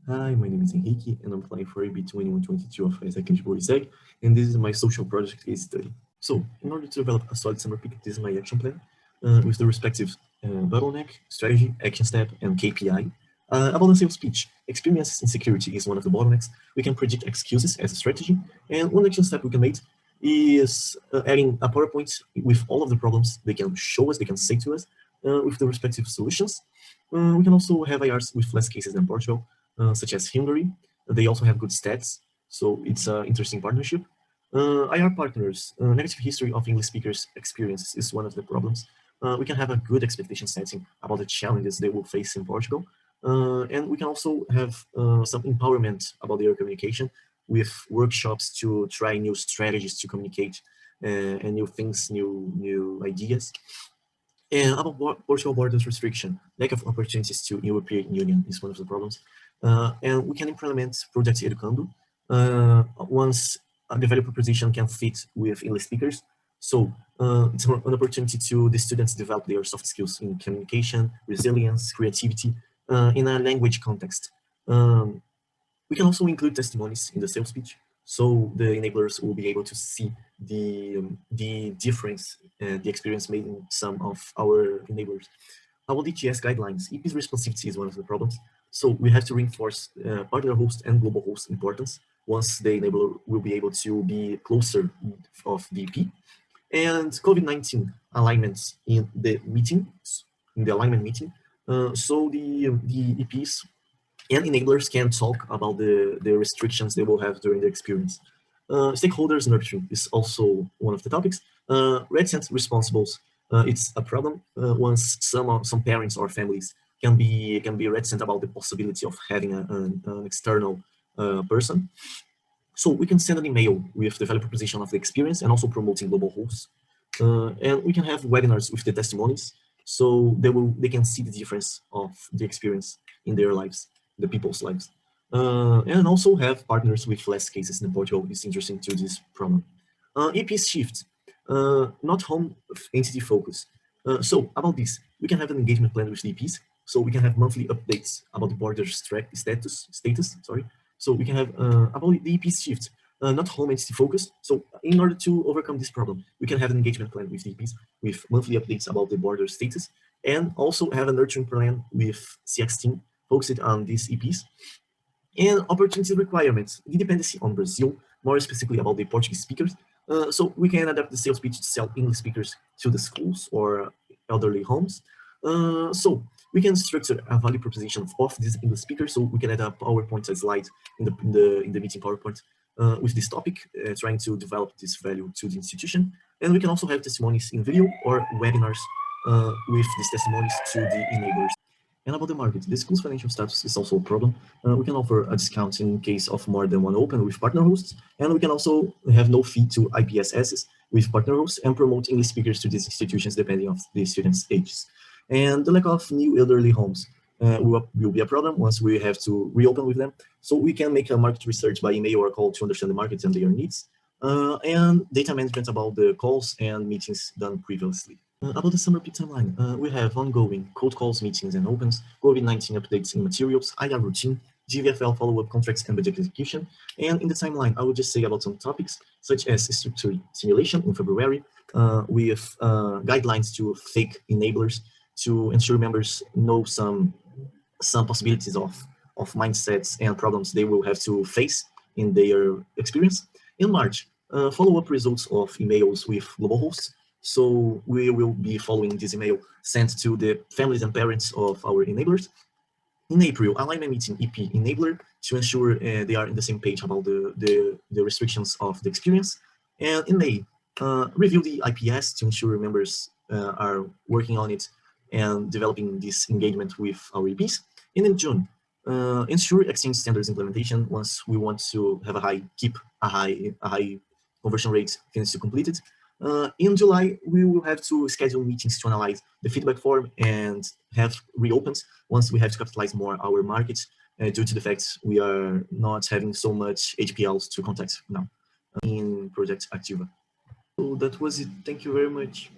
Hi, my name is Henrique, and I'm applying for AB 2122 of AIESEC and ISEG, and this is my social project case study. So, in order to develop a solid summer peak, this is my action plan with the respective bottleneck, strategy, action step, and KPI. About the sales pitch, experience insecurity is one of the bottlenecks. We can predict excuses as a strategy, and one action step we can make is adding a PowerPoint with all of the problems they can show us, they can say to us, with the respective solutions. We can also have IRs with less cases than Portugal, such as Hungary. They also have good stats, so it's an interesting partnership. IR partners, negative history of English speakers' experiences is one of the problems. We can have a good expectation setting about the challenges they will face in Portugal. And we can also have some empowerment about their communication with workshops to try new strategies to communicate and new things, new ideas. And about Portugal borders restriction, lack of opportunities to European Union is one of the problems. And we can implement Project Educando once the value proposition can fit with English speakers. So it's an opportunity to the students develop their soft skills in communication, resilience, creativity in a language context. We can also include testimonies in the sales pitch, so the enablers will be able to see the difference, the experience made in some of our enablers. About DTS guidelines, EP's responsivity is one of the problems. So we have to reinforce partner host and global host importance once the enabler will be able to be closer of the EP. And COVID-19 alignments in the meetings, in the alignment meeting. So the EPs and enablers can talk about the restrictions they will have during the experience. Stakeholders nurturing is also one of the topics. Reticent responsibles, it's a problem once some parents or families can be reticent about the possibility of having an external person. So we can send an email with the value proposition of the experience and also promoting global hosts. And we can have webinars with the testimonies, so they can see the difference of the experience in their lives, the people's lives. And also have partners with less cases in Portugal is interesting to this problem. EP's shift, not home entity focus. So about this, we can have an engagement plan with the EPs, so we can have monthly updates about the border status. Sorry. So we can have about the EP's shift, not home entity focused. So in order to overcome this problem, we can have an engagement plan with the EPs with monthly updates about the border status, and also have a nurturing plan with CX team focused on these EPs. And opportunity requirements, the dependency on Brazil, more specifically about the Portuguese speakers. So we can adapt the sales pitch to sell English speakers to the schools or elderly homes. So we can structure a value proposition of these English speakers. So we can add a PowerPoint slide in the meeting PowerPoint with this topic, trying to develop this value to the institution. And we can also have testimonies in video or webinars with these testimonies to the enablers. And about the market, the school's financial status is also a problem. We can offer a discount in case of more than one open with partner hosts, and we can also have no fee to IPSSs with partner hosts and promote English speakers to these institutions depending on the students' ages. And the lack of new elderly homes will be a problem once we have to reopen with them. So we can make a market research by email or call to understand the market and their needs, and data management about the calls and meetings done previously. About the summer peak timeline, we have ongoing cold calls, meetings, and opens, COVID-19 updates in materials, IR routine, GVFL follow-up contracts and budget execution. And in the timeline, I will just say about some topics, such as structure simulation in February, with guidelines to fake enablers to ensure members know some possibilities of mindsets and problems they will have to face in their experience. In March, follow-up results of emails with global hosts. So we will be following this email sent to the families and parents of our enablers. In April, alignment meeting EP enabler to ensure they are in the same page about the restrictions of the experience. And in May, review the IPS to ensure members are working on it and developing this engagement with our EPs. And in June, ensure exchange standards implementation once we want to have keep a high conversion rate finished to completed. In July, we will have to schedule meetings to analyze the feedback form and have reopens once we have to capitalize more our market due to the fact we are not having so much HPLs to contact now in Project Activa. So that was it. Thank you very much.